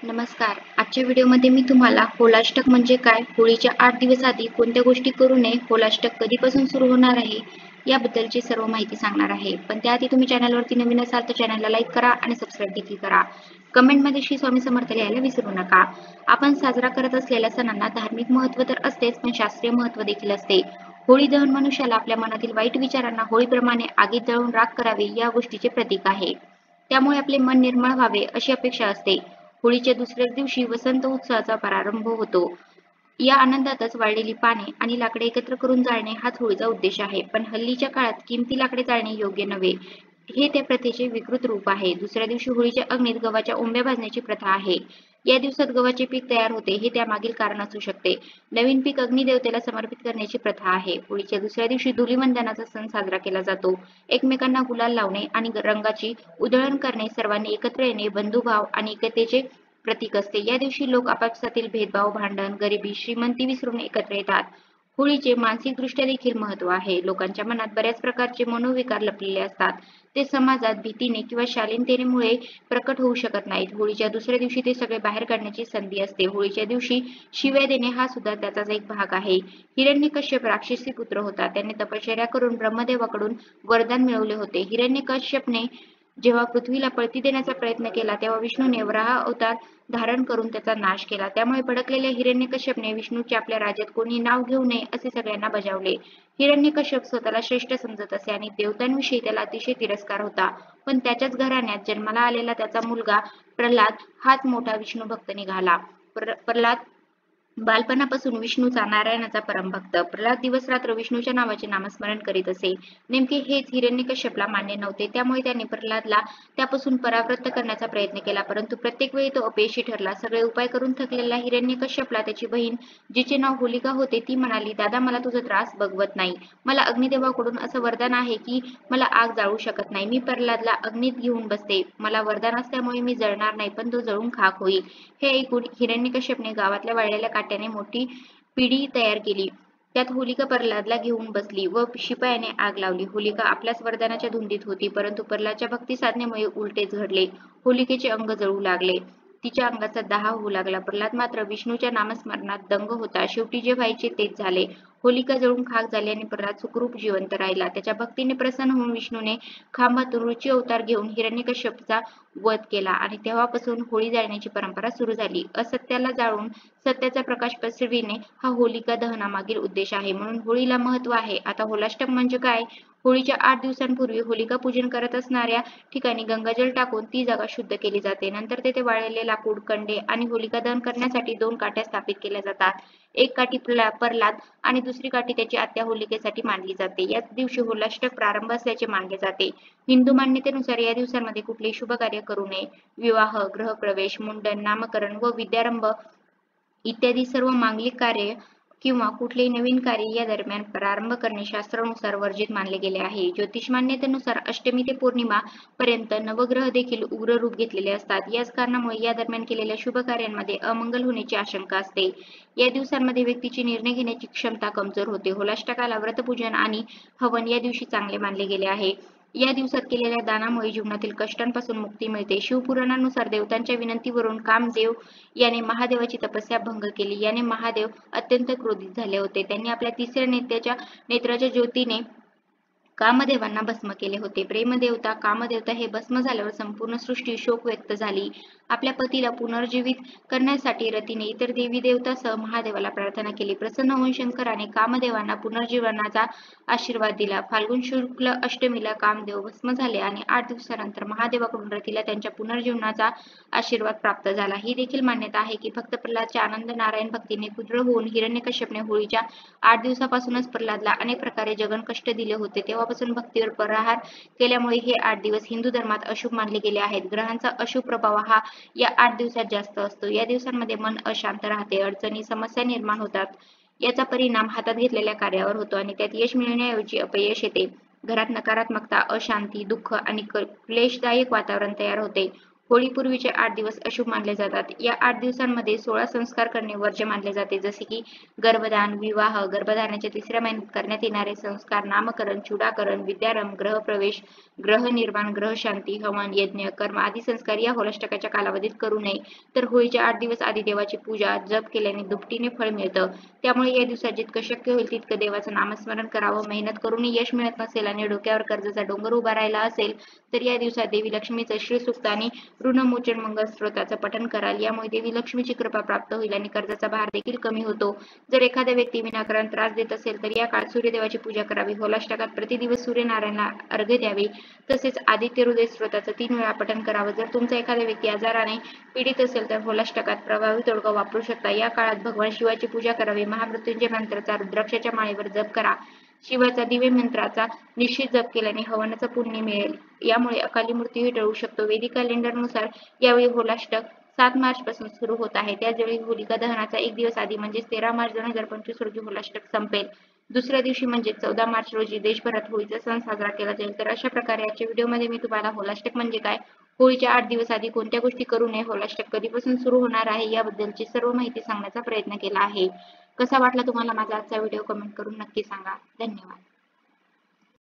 नमस्कार. आजच्या व्हिडिओमध्ये मी तुम्हाला होलाष्टक म्हणजे काय, होळीच्या 8 दिवस आधी कोणत्या गोष्टी करू नये, होलाष्टक कधीपासून सुरू होणार आहे, याबद्दलची सर्व माहिती सांगणार आहे. पण त्याआधी तुम्ही चॅनलवरती नवीन असाल तर चॅनलला लाईक करा आणि सबस्क्राईब देखील करा. कमेंटमध्ये श्री स्वामी समर्थ लिहायला विसरू नका. आपण साजरा करत असलेल्या सणांना धार्मिक महत्त्व तर असतेच, पण शास्त्रीय महत्त्व देखील असते. होळी दहन मनुष्याला आपल्या मनातील वाईट विचारांना होळीप्रमाणे आगीत जळून राख करावी या गोष्टीचे प्रतीक आहे. त्यामुळे आपले मन निर्मळ व्हावे अशी अपेक्षा असते. होळीच्या दुसऱ्याच दिवशी वसंत उत्सवाचा प्रारंभ होतो. या आनंदातच वाळलेली पाने आणि लाकडे एकत्र करून जाळणे हाच होळीचा उद्देश आहे. पण हल्लीच्या काळात किमती लाकडे जाळणे योग्य नव्हे. हे त्या प्रथेचे विकृत रूप आहे. दुसऱ्या दिवशी होळीच्या अग्नीत गव्हाच्या ओंब्या भाजण्याची प्रथा आहे. या दिवसात गव्हाचे पीक तयार होते हे त्यामागील कारण असू शकते. नवीन पीक अग्निदेवतेला समर्पित करण्याची प्रथा आहे. होळीच्या दुसऱ्या दिवशी धुलीवंदनाचा सण साजरा केला जातो. एकमेकांना गुलाल लावणे आणि रंगाची उधळण करणे, सर्वांनी एकत्र येणे बंधुभाव आणि एकतेचे प्रतीक असते. या दिवशी लोक आपापसातील भेदभाव, भांडण, गरिबी, श्रीमंती विसरून एकत्र येतात. होळीचे मानसिकदृष्ट्या देखील महत्त्व आहे. लोकांच्या मनात बऱ्याच प्रकारचे मनोविकार लपलेले असतात. ते समाजात भीतीने किंवा शालीनतेमुळे प्रकट होऊ शकत नाहीत. होळीच्या दुसऱ्या दिवशी ते सगळे बाहेर काढण्याची संधी असते. होळीच्या दिवशी शिव्या देणे हा सुद्धा त्याचाच एक भाग आहे. हिरण्यकश्यप राक्षसी पुत्र होता. त्याने तपश्चर्या करून ब्रह्मदेवाकडून वरदान मिळवले होते. हिरण्यकश्यपने जेव्हा पृथ्वीला पळती देण्याचा प्रयत्न केला तेव्हा विष्णूने वराह अवतार धारण करून त्याचा नाश केला. त्यामुळे भडकलेल्या हिरण्यकश्यपने विष्णूचे आपल्या राज्यात कोणी नाव घेऊ नये असे सगळ्यांना बजावले. हिरण्यकश्यप स्वतःला श्रेष्ठ समजत असे आणि देवतांविषयी त्याला अतिशय तिरस्कार होता. पण त्याच्याच घराण्यात जन्माला आलेला त्याचा मुलगा प्रल्हाद हाच मोठा विष्णू भक्त निघाला. प्रल्हाद बालपणापासून विष्णूचा नारायणाचा परमभक्त. प्रल्हाद दिवस रात्र विष्णूच्या नावाचे नामस्मरण करीत असे. नेमके हेच हिरण्यकश्यपला मान्य नव्हते. त्यामुळे त्याने प्रल्हादला त्यापासून परावृत्त करण्याचा प्रयत्न केला, परंतु प्रत्येक वेळी तो अपयशी ठरला. सगळे उपाय करून थकलेला हिरण्यकश्यपला त्याची बहीण, जिचे नाव होलिका होते, ती म्हणाली, दादा, मला तुझा त्रास बघवत नाही. मला अग्निदेवाकडून असं वरदान आहे की मला आग जाळू शकत नाही. मी प्रल्हादला अग्नीत घेऊन बसते. मला वरदान असल्यामुळे मी जळणार नाही, पण तो जळून खाक होईल. हे ऐकून हिरण्यकश्यपने गावातल्या वाळलेल्या काट्याने मोठी पिढी तयार केली. त्यात होलिका प्रल्हादला घेऊन बसली व शिपायाने आग लावली. होलिका आपल्याच वरदानाच्या धुंदीत होती, परंतु प्रल्हादच्या भक्ती साधनेमुळे उलटेच घडले. होलिकेचे अंग जळू लागले. तिच्या अंगाचा दाह होऊ लागला. प्रल्हाद मात्र विष्णूच्या नामस्मरणात दंग होता. शेवटी जे व्हायचे तेच झाले. होलिका जळून खाक झाली आणि प्रल्हाद सुखरूप जिवंत राहिला. त्याच्या भक्तीने प्रसन्न होऊन विष्णूने खांबातून ऋषी अवतार घेऊन हिरण्यकश्यपचा वध केला आणि तेव्हापासून होळी जाळण्याची परंपरा सुरू झाली. असत्याला जाळून सत्याचा प्रकाश पसरविणे हा होलिका दहनामागील उद्देश आहे. म्हणून होळीला महत्त्व आहे. आता होलाष्टक म्हणजे काय? होळीच्या 8 दिवसांपूर्वी होलिका पूजन करत असणाऱ्या ठिकाणी गंगाजल टाकून ती जागा शुद्ध केली जाते. नंतर तेथे वाळलेले लाकूड, कंडे आणि होलिका दहन करण्यासाठी 2 काठ्या स्थापित केल्या जातात. एक काठी प्रल्हाद आणि दुसरी काठी त्याची आत्या होलिकेसाठी मानली जाते. याच दिवशी होलाष्टक प्रारंभ असल्याचे मानले जाते. हिंदू मान्यतेनुसार या दिवसांमध्ये कुठलेही शुभ कार्य करू नये. विवाह, गृहप्रवेश, मुंडन, नामकरण व विद्यारंभ इत्यादी सर्व मांगलिक कार्य किंवा कुठलेही नवीन कार्य या दरम्यान प्रारंभ करणे शास्त्रानुसार वर्जित मानले गेले आहे. ज्योतिष मान्यतेनुसार अष्टमी ते पौर्णिमा पर्यंत नवग्रह देखील उग्र रूप घेतलेले असतात. याच कारणामुळे या दरम्यान केलेल्या शुभ कार्यांमध्ये अमंगल होण्याची आशंका असते. या दिवसांमध्ये व्यक्तीची निर्णय घेण्याची क्षमता कमजोर होते. होलाष्टकाला व्रतपूजन आणि हवन या दिवशी चांगले मानले गेले आहे. या दिवसात केलेल्या दानामुळे जीवनातील कष्टांपासून मुक्ती मिळते. शिवपुराणानुसार देवतांच्या विनंतीवरून कामदेव याने महादेवाची तपस्या भंग केली. याने महादेव अत्यंत क्रोधित झाले होते. त्यांनी आपल्या तिसऱ्या नेत्राच्या ज्योतीने कामदेवांना भस्म केले होते. प्रेमदेवता कामदेवता हे भस्म झाल्यावर संपूर्ण सृष्टी शोक व्यक्त झाली. आपल्या पतीला पुनर्जीवित करण्यासाठी रतीने इतर देवी देवतांसह महादेवाला प्रार्थना केली. प्रसन्न होऊन शंकराने कामदेवांना पुनर्जीवनाचा आशीर्वाद दिला. फाल्गुन शुक्ल अष्टमीला कामदेव भस्म झाले आणि 8 दिवसानंतर महादेवाकडून रतीला त्यांच्या पुनर्जीवनाचा आशीर्वाद प्राप्त झाला. ही देखील मान्यता आहे की फक्त प्रल्हादच्या आनंद नारायण भक्तीने कुद्र होऊन हिरण्यकश्यपने होळीच्या 8 दिवसापासूनच प्रल्हादला अनेक प्रकारे जगन कष्ट दिले होते. तेव्हापासून भक्तीवर प्रहार केल्यामुळे हे 8 दिवस हिंदू धर्मात अशुभ मानले गेले आहेत. ग्रहांचा अशुभ प्रभाव हा या 8 दिवसात जास्त असतो. या दिवसांमध्ये मन अशांत राहते, अडचणी, समस्या निर्माण होतात. याचा परिणाम हातात घेतलेल्या कार्यावर होतो आणि त्यात यश मिळण्याऐवजी अपयश येते. घरात नकारात्मकता, अशांती, दुःख आणि क्लेशदायक वातावरण तयार होते. होळीपूर्वीचे 8 दिवस अशुभ मानले जातात. या 8 दिवसांमध्ये 16 संस्कार करणे वर्ज्य मानले जाते, जसे की गर्भदान, विवाह, गर्भधारणाच्या 3ऱ्या महिन्यात करण्यात येणारे संस्कार, नामकरण, चूडाकरण, विद्यारंभ, ग्रहप्रवेश, ग्रहनिर्माण, ग्रहशांती, हवन, यज्ञ, कर्म आदी संस्कार या होलाष्टकाच्या कालावधीत करू नये. तर होळीच्या 8 दिवस आधी देवाची पूजा, जप केल्याने दुपटीने फळ मिळतं. त्यामुळे या दिवसात जितकं शक्य होईल तितकं देवाचं नामस्मरण करावं. मेहनत करूनही यश मिळत नसेल आणि डोक्यावर कर्जाचा डोंगर उभा राहिला असेल तर या दिवसात देवी लक्ष्मीचं श्रीसूक्त आणि ऋणमोचन मंगल स्तोत्राचं पठण कराल. यामुळे देवी लक्ष्मीची कृपा प्राप्त होईल आणि कर्जाचा भार देखील कमी होतो. जर एखाद्या व्यक्ती विनाकारण त्रास देत असेल तर या काळात सूर्यदेवाची पूजा करावी. होलाष्टकात प्रतिदिवस सूर्यनारायणाला अर्घ्य द्यावे. तसेच आदित्य हृदय स्तोत्राचं 3 वेळा पठण करावं. जर तुमचा एखादा व्यक्ती आजाराने पीडित असेल तर होलाष्टकात प्रभावी तोडगा वापरू शकता. या काळात भगवान शिवाची पूजा करावी. महामृत्युंजय मंत्राचा रुद्राक्षाच्या माळेवर जप करा. शिवाचा दिव्य मंत्राचा निश्चित जप केल्याने हवनाचं पुण्य मिळेल. यामुळे अकाली मृत्यूही टळू शकतो. वैदिक कॅलेंडरनुसार यावेळी होलाष्टक 7 मार्च पासून सुरू होत आहे. त्याचवेळी होलिका दहनाचा 1 दिवस आधी म्हणजेच 13 मार्च 2025 रोजी होलाष्टक संपेल. दुसऱ्या दिवशी म्हणजे 14 मार्च रोजी देशभरात होळीचा सण साजरा केला जाईल. तर अशा प्रकारे आजच्या व्हिडिओमध्ये मी तुम्हाला होलाष्टक म्हणजे काय, होळीच्या 8 दिवस आधी कोणत्या गोष्टी करू नये, होलाष्टक कधीपासून सुरू होणार आहे याबद्दलची सर्व माहिती सांगण्याचा प्रयत्न केला आहे. कसा वाटला तुम्हाला माझा आजचा व्हिडिओ कमेंट करून नक्की सांगा. धन्यवाद.